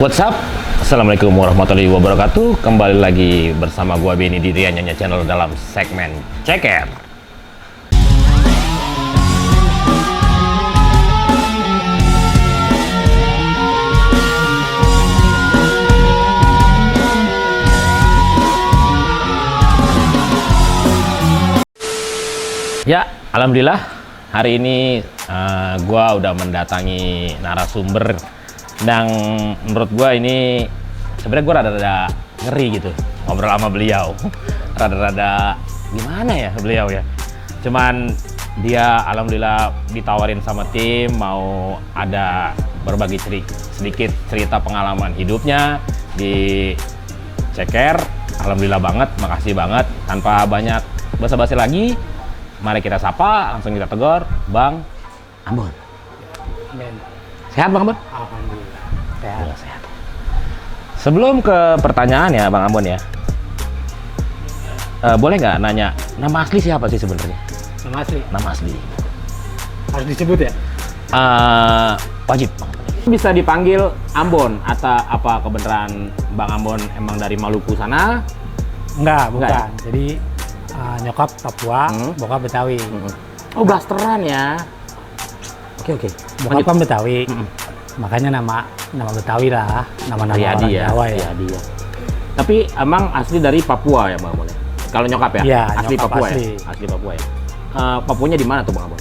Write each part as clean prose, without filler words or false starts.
What's up? Assalamualaikum warahmatullahi wabarakatuh. Kembali lagi bersama gua Benny di Rianyanya Channel dalam segmen Ceker. Ya, alhamdulillah hari ini gua udah mendatangi narasumber yang menurut gua ini sebenarnya gua rada-rada ngeri gitu ngobrol sama beliau. Rada-rada gimana ya beliau ya. Cuman dia alhamdulillah ditawarin sama tim mau ada berbagi sedikit cerita pengalaman hidupnya di Ceker. Alhamdulillah banget, makasih banget. Tanpa banyak basa-basi lagi, mari kita sapa, langsung kita tegur Bang Ambon. Sehat Bang Ambon? Alhamdulillah. Sehat. Sebelum ke pertanyaan ya Bang Ambon ya, boleh nggak nanya nama asli siapa sih sebenarnya? Nama asli Nama asli harus disebut ya? wajib. Bisa dipanggil Ambon atau apa kebenaran Bang Ambon emang dari Maluku sana? Enggak, bukan. Enggak Jadi nyokap Papua, bokap Betawi. Oh, blasteran ya. Oke. Bokap kan Betawi. Makanya nama Betawi lah, nama-nama orang ya. Jawa ya. Riyadi ya. Tapi emang asli dari Papua ya Bang Ambon ya? Kalau nyokap ya? Iya, asli nyokap Papua asli. ya? Asli Papua ya. Papuanya di mana tuh Bang Ambon?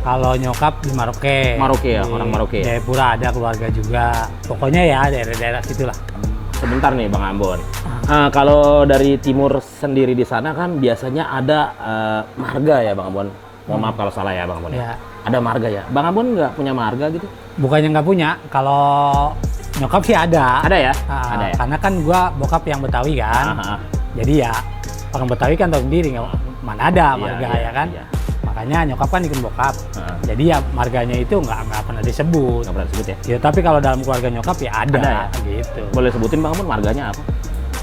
Kalau nyokap di Maroke. Maroke ya, Di orang Maroke ya? Jayapura ada keluarga juga. Pokoknya ya daerah-daerah situ lah. Sebentar nih Bang Ambon. Kalau dari timur sendiri di sana kan biasanya ada marga ya Bang Ambon. Mohon maaf kalau salah ya Bang Ambon. Ya. Ada marga ya. Bang Ambon nggak punya marga gitu? Bukannya nggak punya, kalau nyokap sih ada. Ada ya? Ah, Ada ya. Karena kan gua bokap yang Betawi kan. Jadi ya orang Betawi kan tahu sendiri nggak mana ada marga ya kan. Iya. Makanya nyokap kan ikut bokap. Jadi ya marganya itu nggak pernah disebut. Nggak pernah disebut ya? Ya tapi kalau dalam keluarga nyokap ya ada, Ada ya? gitu. Boleh sebutin Bang Ambon marganya apa?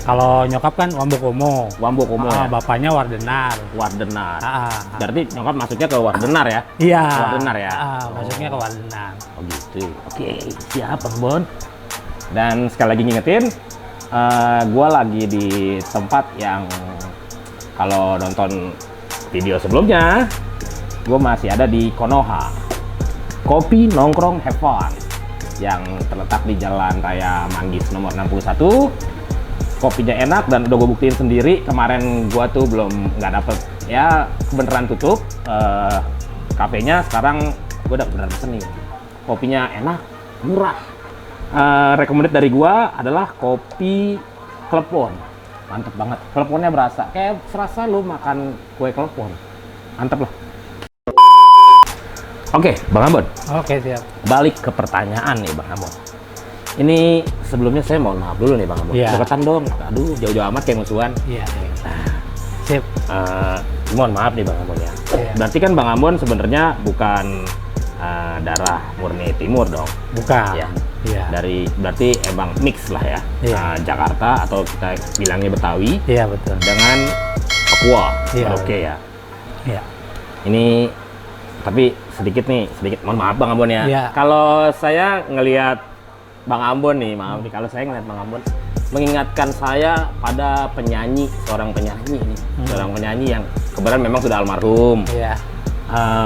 Kalau nyokap kan Wambokomo. Wambokomo ya? Bapaknya Wardenar. Wardenar. Ah. Berarti nyokap masuknya ke Wardenar ya? Iya. Wardenar ya? Masuknya ke Wardenar. Oh gitu. Oke, siap Bang Ambon. Dan sekali lagi ngingetin, gua lagi di tempat yang kalau nonton video sebelumnya, gue masih ada di Konoha Kopi Nongkrong Have Fun yang terletak di Jalan Raya Manggis nomor 61. Kopinya enak dan udah gue buktiin sendiri. Kemarin gue tuh belum nggak dapet ya, kebeneran tutup kafenya. Sekarang gue udah beneran pesen nih. Kopinya enak, murah. Recommended dari gue adalah kopi klepon. Mantep banget, kleponnya berasa kayak serasa lu makan kue klepon. Mantep lah. Oke, Bang Ambon. Oke, siap. Balik ke pertanyaan nih Bang Ambon. Ini sebelumnya saya mohon maaf dulu nih Bang Ambon. Iya. Deketan dong. Aduh, jauh-jauh amat kayak musuhan. Iya. Sip. Mohon maaf nih Bang Ambon ya. Iya. Berarti kan Bang Ambon sebenarnya bukan darah murni timur dong. Bukan. Ya. Iya. Berarti emang mix lah ya. Iya. Jakarta atau kita bilangnya Betawi Iya, betul. dengan Papua. Iya. Oke ya. Iya. Ini tapi sedikit mohon maaf Bang Ambon ya. Iya. Kalau saya ngelihat Bang Ambon nih, maaf nih kalau saya ngelihat Bang Ambon mengingatkan saya pada seorang penyanyi nih. Seorang penyanyi yang kebetulan memang sudah almarhum. Iya.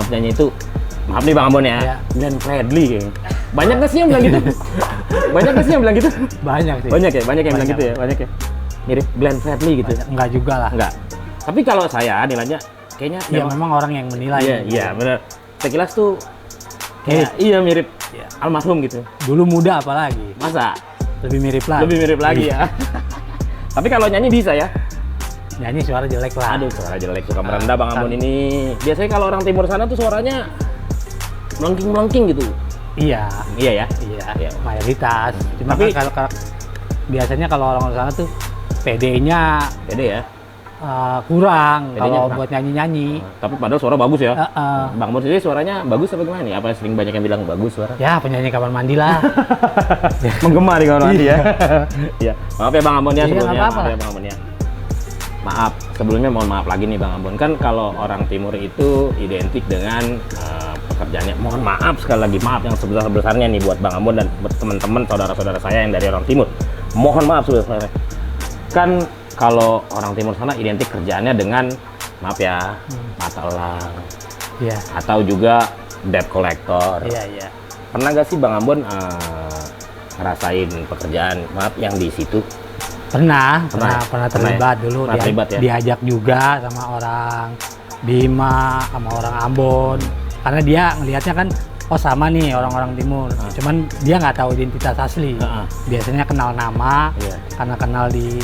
Penyanyi itu, maaf nih Bang Ambon ya, Iya. Glenn Fredly kayaknya. Banyak nggak sih yang bilang gitu? Banyak nggak sih yang bilang gitu? Banyak sih. Banyak yang bilang Banyak. gitu ya, banyak ya. Mirip Glenn Fredly gitu. Enggak juga lah. Enggak. Tapi kalau saya nilainya kayaknya Ya memang orang yang menilai. Iya benar. Sekilas tuh kayak iya mirip Iya. almarhum gitu. Dulu muda apalagi. Masa? Lebih mirip lah. Lebih mirip lagi ya. Tapi kalau nyanyi bisa ya? Nyanyi suara jelek lah. Aduh, suara jelek, suka merendah Bang Ambon ini. Biasanya kalau orang timur sana tuh suaranya melengking-melengking gitu. Iya. Iya ya? Iya. Mayoritas. Cuma Tapi- kan kalau biasanya kalau orang sana tuh PD-nya Beda ya. kurang PD-nya kalau kurang. buat nyanyi-nyanyi. Tapi padahal suara bagus ya. Heeh. Bang Ambon sendiri suaranya bagus apa gimana nih? Apa sering banyak yang bilang bagus suara? Ya penyanyi kamar mandi lah. Menggema di kamar mandi ya. Iya. Maaf ya Bang Ambon ya Iya, sebelumnya. nggak apa-apa. Maaf ya Bang Ambon ya. maaf, sebelumnya mohon maaf lagi nih Bang Ambon. Kan kalau orang timur itu identik dengan pekerjaannya. Mohon maaf sekali lagi, maaf yang sebesar-besarnya nih buat Bang Ambon dan teman-teman saudara-saudara saya yang dari orang timur. Mohon maaf sebesar-besarnya. Kan kalau orang timur sana identik kerjaannya dengan maaf ya, mata elang. Iya. Atau juga debt collector. Iya. Pernah gak sih Bang Ambon ngerasain pekerjaan maaf yang di situ? Pernah terlibat dulu. Pernah terlibat ya? Diajak juga sama orang Bima, sama orang Ambon. Karena dia ngelihatnya kan, oh sama nih orang-orang timur. Cuman dia nggak tahu identitas asli. Biasanya kenal nama, karena kenal di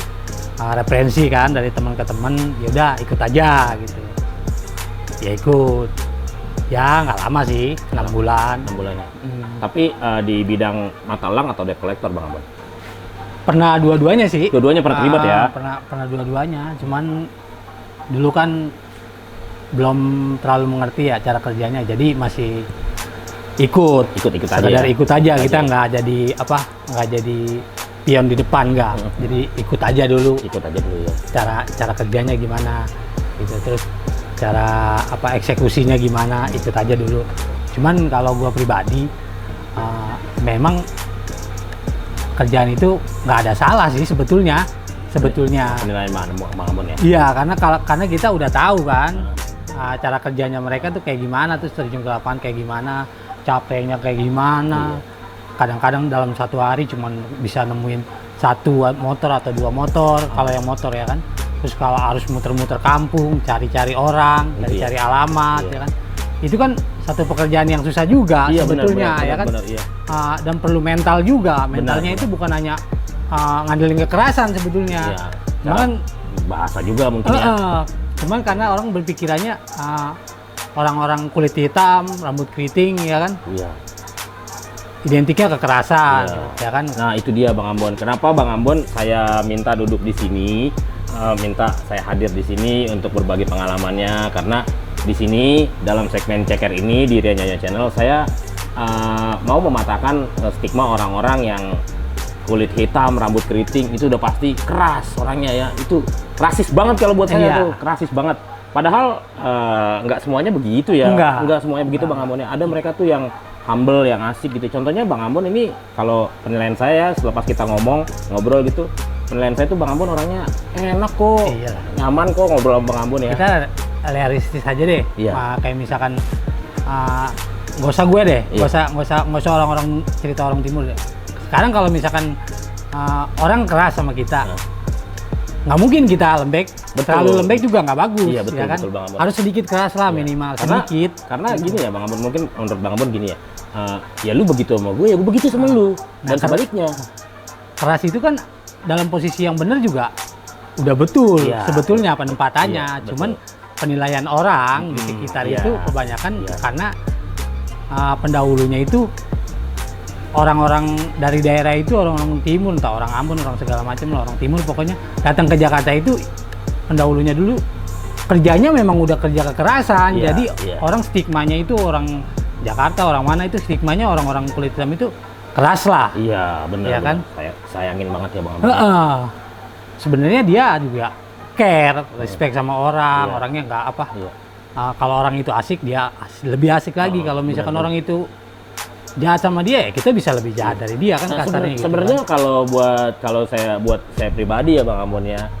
referensi kan dari teman ke teman. Yaudah ikut aja gitu. Ya ikut. Ya nggak lama sih, 6 bulan. 6 bulan ya. Tapi di bidang mata elang atau debt collector Bang Ambon? Pernah dua-duanya sih. Dua-duanya pernah terlibat ya? Pernah dua-duanya. Cuman dulu kan belum terlalu mengerti ya cara kerjanya. Jadi masih ikut aja. Sekedar ikut aja. Kita nggak jadi pion di depan nggak. Jadi ikut aja dulu ya. Cara kerjanya gimana gitu, terus cara eksekusinya gimana, ikut aja dulu. Cuman kalau gua pribadi memang kerjaan itu nggak ada salah sih sebetulnya. Penilaian Bang Ambon ya? Iya, karena kita udah tahu kan cara kerjanya mereka tuh kayak gimana, terus terjun ke lapangan kayak gimana, capeknya kayak gimana. Kadang-kadang dalam satu hari cuman bisa nemuin 1 motor atau 2 motor kalau yang motor ya kan. Terus kalau harus muter-muter kampung, cari-cari orang, cari alamat ya kan. Itu kan satu pekerjaan yang susah juga sebetulnya ya kan. Dan perlu mental juga. Mentalnya itu bukan hanya ngandelin kekerasan sebetulnya. Cuman bahasa juga mungkin ya. Cuman karena orang berpikirannya orang-orang kulit hitam, rambut keriting ya kan. Identiknya kekerasan ya kan. Nah, itu dia Bang Ambon. Kenapa Bang Ambon saya minta duduk di sini? Minta saya hadir di sini untuk berbagi pengalamannya, karena di sini dalam segmen ceker ini di Rianyanya Channel saya mau mematahkan stigma orang-orang yang kulit hitam, rambut keriting itu udah pasti keras orangnya ya. Itu rasis banget kalau buat saya tuh, rasis banget. Padahal nggak semuanya begitu ya. Nggak semuanya begitu Bang Ambon ya. Ada mereka tuh yang humble, yang asik gitu. Contohnya Bang Ambon ini, kalau penilaian saya selepas kita ngobrol gitu, penilaian saya tuh Bang Ambon orangnya enak kok, nyaman kok ngobrol sama Bang Ambon ya. Kita realistis aja deh. Kayak misalkan nggak usah gue deh, nggak usah orang-orang cerita orang timur deh. Sekarang kalau misalkan orang keras sama kita, nggak mungkin kita lembek. Terlalu lembek juga nggak bagus. Iya, betul, ya kan? Betul, Bang Ambon. Harus sedikit keras lah minimal, sedikit. Karena gini ya Bang Ambon, mungkin menurut Bang Ambon gini ya, ya lu begitu sama gue, ya gue begitu sama lu, dan sebaliknya. Keras itu kan dalam posisi yang benar juga udah betul sebetulnya penempatannya. Cuman penilaian orang di sekitar itu kebanyakan karena pendahulunya itu orang-orang dari daerah itu, orang-orang timur, entah orang Ambon, orang segala macam lah, orang timur pokoknya datang ke Jakarta itu pendahulunya dulu kerjanya memang udah kerja kekerasan. Jadi orang stigmanya itu orang Jakarta, orang mana itu stigmanya orang-orang kulit hitam itu keras lah. Iya, benar. Ya kan? Saya sayangin banget ya Bang Ambon. Sebenarnya dia juga care, respect sama orang, orangnya nggak kalau orang itu asik, dia lebih asik lagi. Kalau misalkan orang itu jahat sama dia, ya kita bisa lebih jahat dari dia kan, kasarnya gitu. Sebenarnya kan? kalau saya pribadi ya Bang Ambon ya,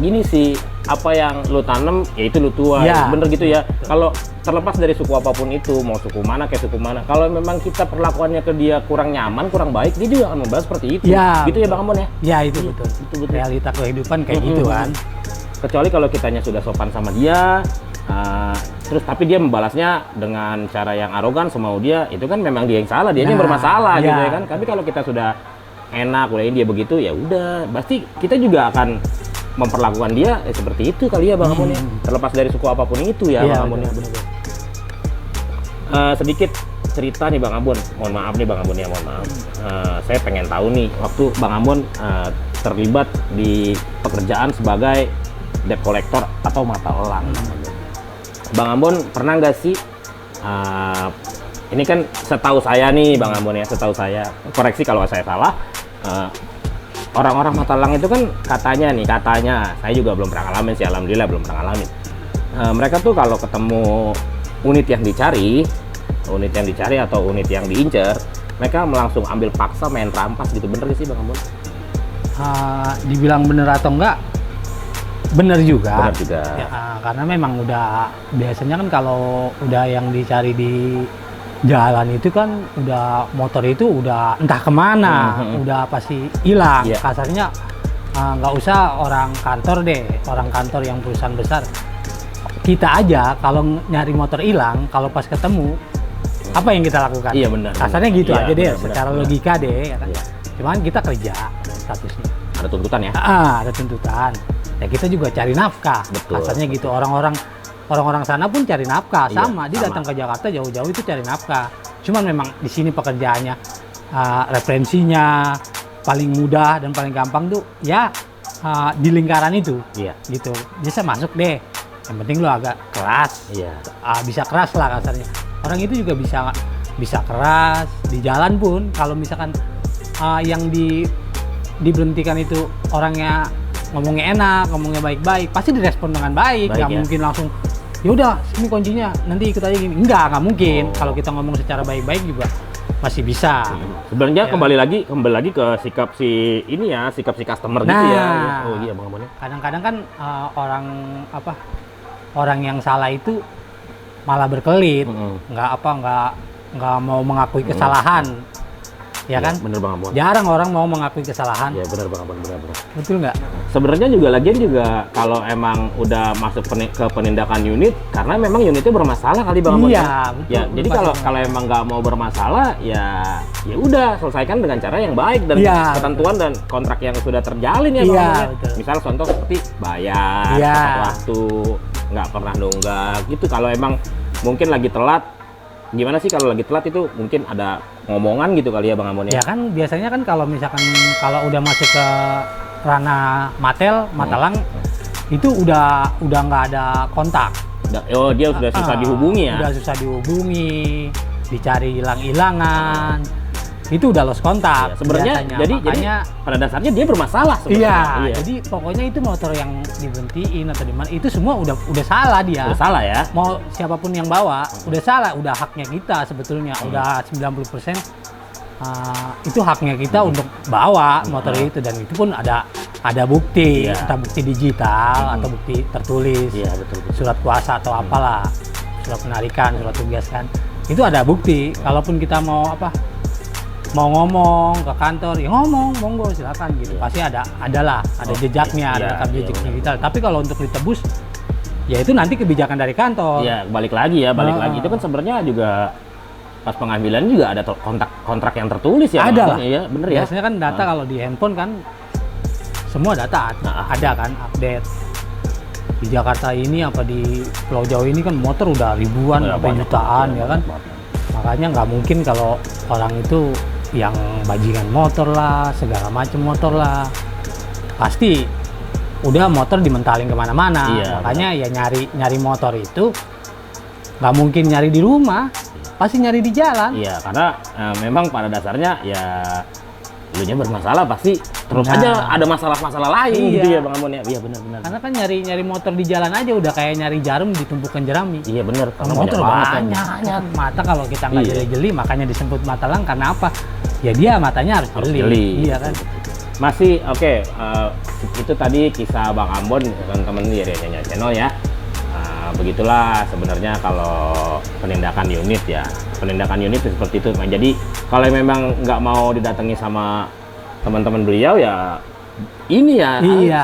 gini sih, apa yang lu tanam ya itu lu tuai, bener gitu ya. Kalau terlepas dari suku apapun itu, mau suku mana kayak suku mana, kalau memang kita perlakuannya ke dia kurang nyaman, kurang baik, dia juga akan membahas seperti itu. Gitu ya Bang Ambon ya. Ya itu betul. Realita kehidupan kayak gitu kan. Kecuali kalau kitanya sudah sopan sama dia, terus tapi dia membalasnya dengan cara yang arogan semau dia, itu kan memang dia yang salah, dia yang bermasalah gitu ya kan. Tapi kalau kita sudah enak udahin dia begitu, ya udah pasti kita juga akan memperlakukan dia seperti itu kali ya Bang Ambon ya. Terlepas dari suku apapun itu ya Bang Ambon ya. Sedikit cerita nih Bang Ambon, mohon maaf nih Bang Ambon ya, mohon maaf. Saya pengen tahu nih, waktu Bang Ambon terlibat di pekerjaan sebagai debt collector atau mata elang, Bang Ambon pernah nggak sih, ini kan setahu saya nih Bang Ambon ya, setahu saya, koreksi kalau saya salah, orang-orang Matalang itu kan katanya saya juga belum pernah ngalamin sih, alhamdulillah belum pernah ngalamin. Mereka tuh kalau ketemu unit yang dicari atau unit yang diincer, mereka langsung ambil paksa main rampas gitu. Bener gak sih Bang Ambon? Dibilang bener atau enggak, bener juga. Bener juga. Ya, karena memang udah biasanya kan kalau udah yang dicari di jalan itu kan udah motor itu udah entah kemana, udah pasti hilang. Yeah. Kasarnya nggak usah orang kantor deh, orang kantor yang perusahaan besar. Kita aja kalau nyari motor hilang, kalau pas ketemu, apa yang kita lakukan? Iya benar. Kasarnya gitu Iya, aja deh, benar, secara benar. logika deh. Ya kan? Iya. Cuman kita kerja statusnya. Ada tuntutan ya? Ada tuntutan. Ya kita juga cari nafkah. Betul. Kasarnya gitu. Orang-orang sana pun cari nafkah. Iya, Sama. Dia sama. datang ke Jakarta jauh-jauh itu cari nafkah. Cuman memang di sini pekerjaannya referensinya paling mudah dan paling gampang tuh ya di lingkaran itu. Iya. Gitu. Bisa masuk deh. Yang penting lo agak keras. Iya. Bisa keras lah kasarnya. Orang itu juga bisa keras di jalan pun. Kalau misalkan yang diberhentikan itu orangnya ngomongnya enak, ngomongnya baik-baik, pasti direspon dengan baik. Nggak ya? mungkin langsung ya udah sini kuncinya nanti ikut aja gini. Nggak mungkin. Kalau kita ngomong secara baik-baik juga masih bisa. Sebenarnya Ya. kembali lagi ke sikap si customer gitu ya. Oh iya Bang Ambon. Kadang-kadang kan orang yang salah itu malah berkelit, nggak mau mengakui kesalahan, ya kan? Bener Bang Ambon. Jarang orang mau mengakui kesalahan, Ya bener Bang Ambon, bener. betul nggak? Sebenarnya lagian juga kalau emang udah masuk ke penindakan unit, karena memang unitnya bermasalah kali Bang Ambon. Iya, betul. Ya, jadi kalau emang nggak mau bermasalah, ya udah selesaikan dengan cara yang baik dan Iya, ketentuan dan kontrak yang sudah terjalin ya Bang Iya, Ambon. betul. Misal contoh seperti bayar Iya. tepat waktu, nggak pernah nunggak gitu. Kalau emang mungkin lagi telat, gimana sih kalau lagi telat itu mungkin ada ngomongan gitu kali ya Bang Ambon Ya kan biasanya kan kalau misalkan kalau udah masuk ke ranah Matalang itu udah nggak ada kontak. Oh dia sudah susah dihubungi ya? Udah susah dihubungi, dicari hilang-hilangan, itu udah lost kontak. Ya, sebenarnya biasanya. jadi Makanya pada dasarnya dia bermasalah iya, sebenarnya. jadi pokoknya itu motor yang diberhentiin atau di mana itu semua udah salah dia. Udah salah ya? Mau siapapun yang bawa, udah salah, udah haknya kita sebetulnya. Udah 90% itu haknya kita untuk bawa motor itu, dan itu pun ada bukti, Iya. entah bukti digital atau bukti tertulis, Iya betul. surat kuasa atau apalah, surat penarikan, surat tugas kan. Itu ada bukti. Kalaupun kita mau ngomong ke kantor, ya ngomong, monggo silakan gitu. Pasti ada jejaknya, ada rekam jejak digital. Tapi kalau untuk ditebus, ya itu nanti kebijakan dari kantor. Iya, balik lagi. Itu kan sebenarnya juga pas pengambilan juga ada kontrak yang tertulis ya. Ada lah. Iya, bener ya. Biasanya kan data kalau di handphone kan semua data ada kan, update. Di Jakarta ini apa di Pulau Jawa ini kan motor udah ribuan sampai jutaan ya kan. Makanya nggak mungkin kalau orang itu yang bajingan motor lah, segala macam motor lah, pasti udah motor dimentalin kemana-mana. Iya, Makanya ya nyari motor itu nggak mungkin nyari di rumah, pasti nyari di jalan. Iya, karena memang pada dasarnya ya dulunya bermasalah pasti terus aja ada masalah-masalah lain gitu ya Bang Ambon ya. Iya benar. Karena kan nyari motor di jalan aja udah kayak nyari jarum di tumpukan jerami. Iya benar. Karena Motor banyak. Mata kalau kita nggak Iya. jeli-jeli, makanya disebut Matalang karena apa? Ya dia matanya harus jeli. Iya kan? Masih oke. Itu tadi kisah Bang Ambon teman-teman di Nyonya Channel ya. Begitulah sebenarnya kalau penindakan unit ya. Penindakan unit seperti itu. Nah, jadi kalau memang nggak mau didatangi sama teman-teman beliau ya ini ya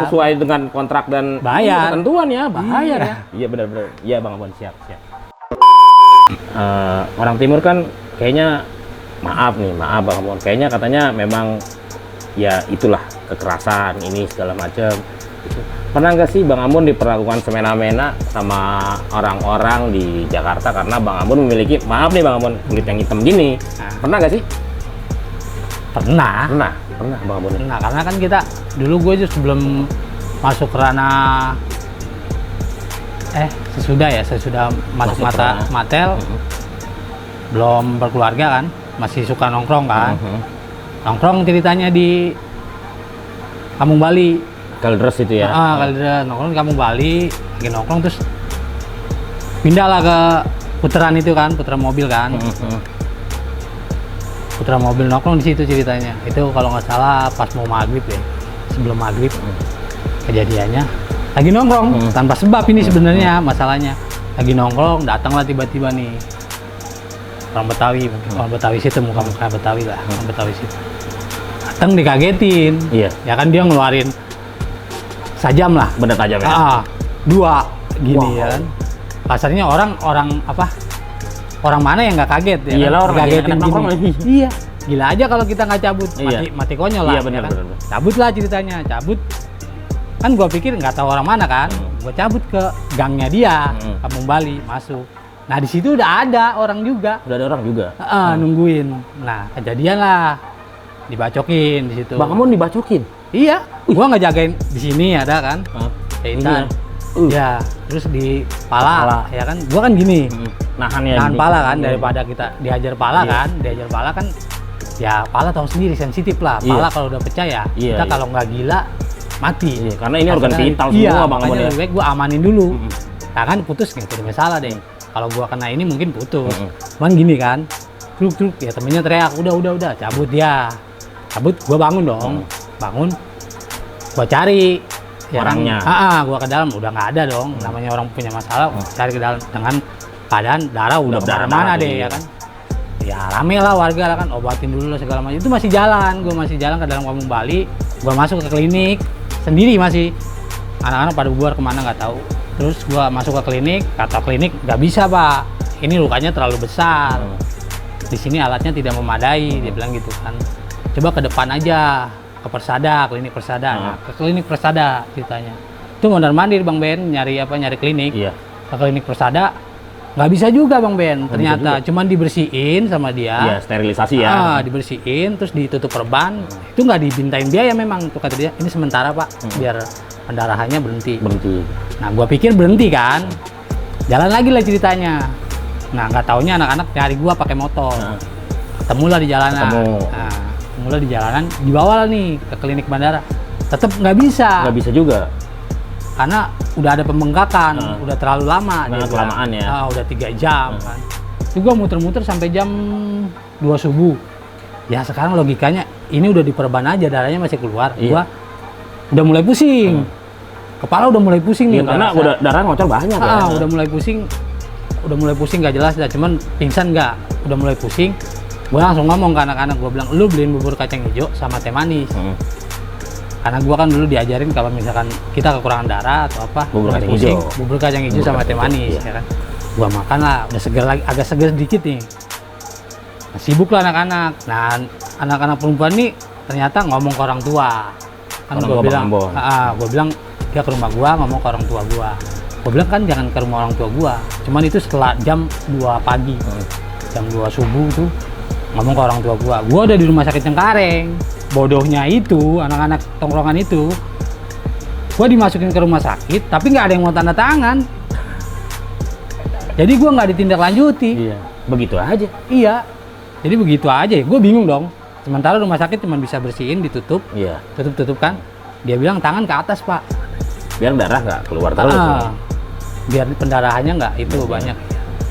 sesuai dengan kontrak dan bayar ketentuan ya, bayar ya. Iya benar-benar. Iya Bang Ambon, siap. Orang timur kan kayaknya maaf Bang Ambon. Kayaknya katanya memang ya itulah kekerasan ini segala macam. Pernah nggak sih Bang Ambon diperlakukan semena-mena sama orang-orang di Jakarta karena Bang Ambon memiliki, maaf nih Bang Ambon, kulit yang hitam gini? Pernah nggak sih? Pernah Bang Ambon. Nah, karena kan kita dulu gue sebelum masuk ranah sesudah masuk Matel, belum berkeluarga kan, masih suka nongkrong kan. Nongkrong ceritanya di Kampung Bali. Kaldres itu ya. Kaldres nongkrong di Kampung Bali, lagi nongkrong terus pindah lah ke putaran itu kan, putaran mobil kan. Putaran mobil nongkrong di situ ceritanya. Itu kalau nggak salah pas mau maghrib deh, sebelum maghrib kejadiannya. Lagi nongkrong tanpa sebab ini sebenarnya masalahnya. Lagi nongkrong, datanglah tiba-tiba nih orang Betawi, orang Betawi situ, muka-muka Betawi lah, orang Betawi situ. Datang dikagetin, Iya. ya kan dia ngeluarin sajam lah, Benda tajam ya. 2 gini Wow. ya kan. Kasarnya orang apa? Orang mana yang nggak kaget ya? Iyalah, kan? orang lagi Dikagetin enak nongkrong lagi. Iya, gila aja kalau kita nggak cabut, Iya. mati konyol lah. Iya, benar, ya kan? benar. Cabut lah ceritanya, cabut. Kan gua pikir nggak tahu orang mana kan, gua cabut ke gangnya dia, Kampung Bali, masuk. Nah di situ udah ada orang juga, Udah ada orang juga. nungguin. Nah kejadian lah, dibacokin di situ. Bang Amon dibacokin. Iya, gua nggak jagain di sini ada kan, jahitan. Ini Ya, terus di pala, ya kan, gua kan gini, Nahan ya. nahan gini. pala kan, daripada kita dihajar pala Iya. kan, dihajar pala kan, ya pala tahu sendiri sensitif lah, pala Iya. kalau udah pecah ya, Iya, kita iya. kalau nggak gila mati. Iya, karena ini organ vital Iya, semua Bang Amon makanya ya. lebih baik gua amanin dulu. Tangan putus nggak ada masalah deh. Kalau gua kena ini mungkin putus. Cuman gini kan, truk ya temennya teriak, udah, cabut dia. Cabut, gua bangun dong, bangun, gua cari ya kan? Orangnya. Gua ke dalam udah nggak ada dong. Namanya orang punya masalah, cari ke dalam dengan keadaan darah udah berdarah-darah kemana-mana tuh, deh iya. ya kan. Ya rame lah warga lah kan, obatin dulu lah segala macam. Itu masih jalan, gua masih jalan ke dalam Kampung Bali. Gua masuk ke klinik sendiri masih. Anak-anak pada bubar kemana nggak tahu. Terus gua masuk ke klinik, kata klinik nggak bisa pak, ini lukanya terlalu besar. Di sini alatnya tidak memadai, dia bilang gitu kan. Coba ke depan aja, ke Persada, klinik Persada. Nah, ke klinik Persada ceritanya. Itu mondar mandir Bang Ben, nyari klinik. Iya. Ke klinik Persada nggak bisa juga Bang Ben, Nggak ternyata bisa cuman dibersihin sama Iya, dia. sterilisasi ya. Dibersihin, terus ditutup perban. Itu nggak dibintain biaya memang, tuh kata dia. Ini sementara pak, biar pendarahannya berhenti. Berhenti. Nah, gua pikir berhenti kan. Jalan lagi lah ceritanya. Nah, nggak taunya anak-anak nyari gua pakai motor. Ketemulah di jalanan. Nah, ketemulah di jalanan, dibawa lah nih ke klinik bandara. Tetap nggak bisa. Nggak bisa juga. Karena udah ada pembengkakan, udah terlalu lama. Nah, dia kelamaan bilang. ya. Udah 3 jam kan. Itu gua muter-muter sampai jam 2 subuh. Ya sekarang logikanya ini udah diperban aja, darahnya masih keluar. Iya. Gua udah mulai pusing. Kepala udah mulai pusing nih. Iya, karena ngerasa. udah darah ngocor banyak ya. Udah mulai pusing nggak jelas dah, cuman pingsan nggak, udah mulai pusing. Gue langsung ngomong ke anak-anak, gue bilang, lu beliin bubur kacang hijau sama teh manis. Karena gue kan dulu diajarin kalau misalkan kita kekurangan darah atau apa, Bubur mulai kacang pusing, hijau. bubur kacang hijau sama teh manis, iya. ya kan. Gue makan lah, udah seger lagi, agak seger sedikit nih. Nah, sibuk lah anak-anak. Nah, anak-anak perempuan nih ternyata ngomong ke orang tua. Kan Orang gue tua bilang, Bang Ambon. gue bilang dia ke rumah gua ngomong ke orang tua gua. Gua bilang kan jangan ke rumah orang tua gua. Cuman itu setelah jam 2 pagi. Jam 2 subuh tuh ngomong ke orang tua gua. Gua udah di rumah sakit Cengkareng. Bodohnya itu anak-anak tongkrongan itu. Gua dimasukin ke rumah sakit tapi nggak ada yang mau tanda tangan. Jadi gua nggak ditindaklanjuti. Iya. Begitu aja. Iya. Jadi begitu aja. Gua bingung dong. Sementara rumah sakit cuma bisa bersihin, ditutup, Iya. tutup kan. Dia bilang tangan ke atas, Pak. Biar darah nggak keluar terus. Biar pendarahannya nggak itu banyak.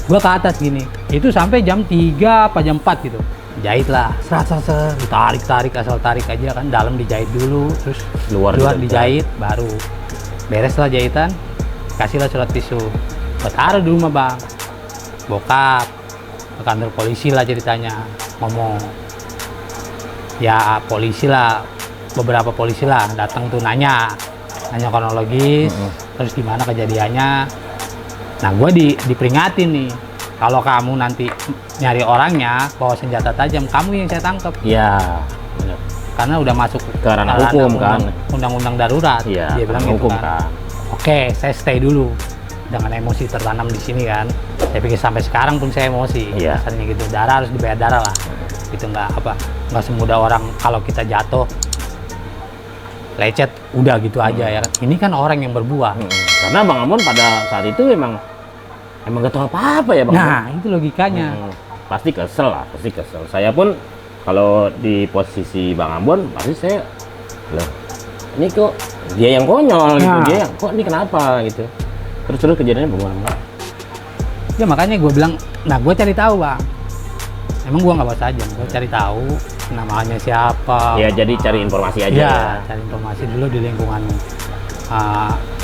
Gua ke atas gini, itu sampai jam 3 apa jam 4 gitu. Jahit lah, serat, tarik asal tarik aja kan, dalam dijahit dulu, terus Luar dijahit, baru beres lah jahitan, kasihlah surat tisu. Gua taruh di rumah bang, bokap ke kantor polisi lah ceritanya, ngomong. Ya polisi lah, beberapa polisi lah datang tuh nanya kronologis, terus gimana kejadiannya. Nah gue diperingatin nih, kalau kamu nanti nyari orangnya bawa senjata tajam, kamu yang saya tangkap. Iya. Benar. Karena udah masuk Ke ranah hukum kan. Undang-undang darurat. Iya. Dia bilang hukum gitu kan. Oke, saya stay dulu. Dengan emosi tertanam di sini kan. Saya pikir sampai sekarang pun saya emosi. Iya. Misalnya gitu, darah harus dibayar darah lah. Itu nggak semudah orang kalau kita jatuh lecet udah gitu aja ya kan. Ini kan orang yang berbuah. Karena Bang Amon pada saat itu emang gak tahu apa-apa ya Bang. Nah, itu logikanya. Pasti kesel lah, pasti kesel. Saya pun kalau di posisi Bang Ambon pasti saya loh, ini kok dia yang konyol gitu, Nah. dia yang kok ini kenapa gitu. Terus kejadiannya bagaimana? Ya makanya gue bilang, nah gue cari tahu bang. Emang gue nggak bawa sajam, gue cari tahu namanya siapa. Ya jadi cari informasi aja Ya, ya. cari informasi dulu di lingkungan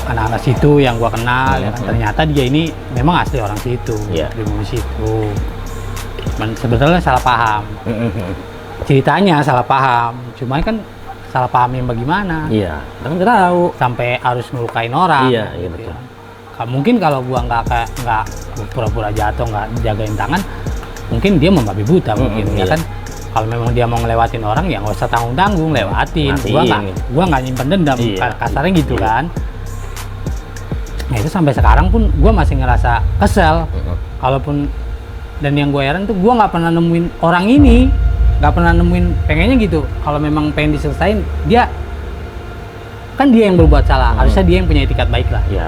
anak-anak situ yang gue kenal. Ya kan. Ternyata dia ini memang asli orang situ, Iya. pribumi situ. Cuman sebetulnya salah paham. Ceritanya salah paham, cuman kan salah paham yang bagaimana? Iya, kan nggak tahu. Sampai harus ngelukain orang. Iya, iya gitu betul. ya. Mungkin kalau gua nggak pura-pura jatuh, nggak jagain tangan, mungkin dia membabi buta mungkin ya iya. kan. Kalau memang dia mau ngelewatin orang ya nggak usah tanggung-tanggung, lewatin. Matiin. Gua nggak nyimpen dendam, Iya. kasarnya gitu Iya. kan. Nah itu sampai sekarang pun gua masih ngerasa kesel. Kalaupun dan yang gue heran tuh gue nggak pernah nemuin orang ini, nggak pernah nemuin pengennya gitu. Kalau memang pengen diselesain, dia kan dia yang berbuat salah, harusnya dia yang punya etikat baik lah. Iya.